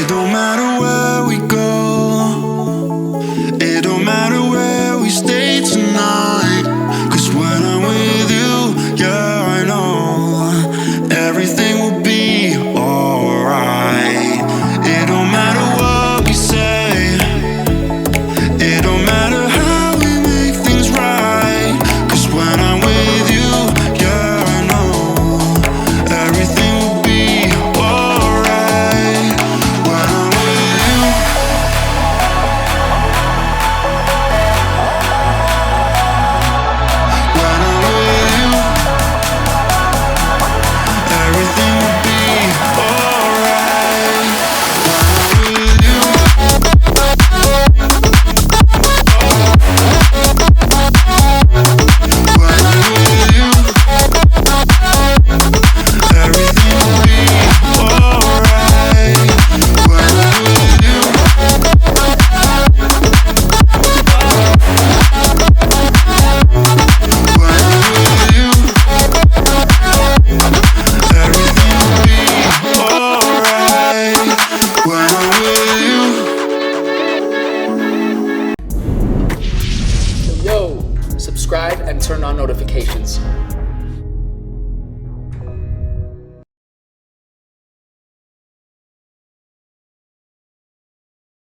It don't matter where we go, it don't matter where we stay tonight, 'cause when I'm with you, yeah, I know everything will be alright. It don't matter what we say, it don't matter how we make things right, 'cause when I'm with you, yeah, I know everything will be alright. When I'm with you, when I'm with you, everything will be alright. When I'm with you, when I'm with you, everything will be alright. When I'm with you, when I'm with you, everything will be alright. When I'm with you. Yo, subscribe and turn on notifications.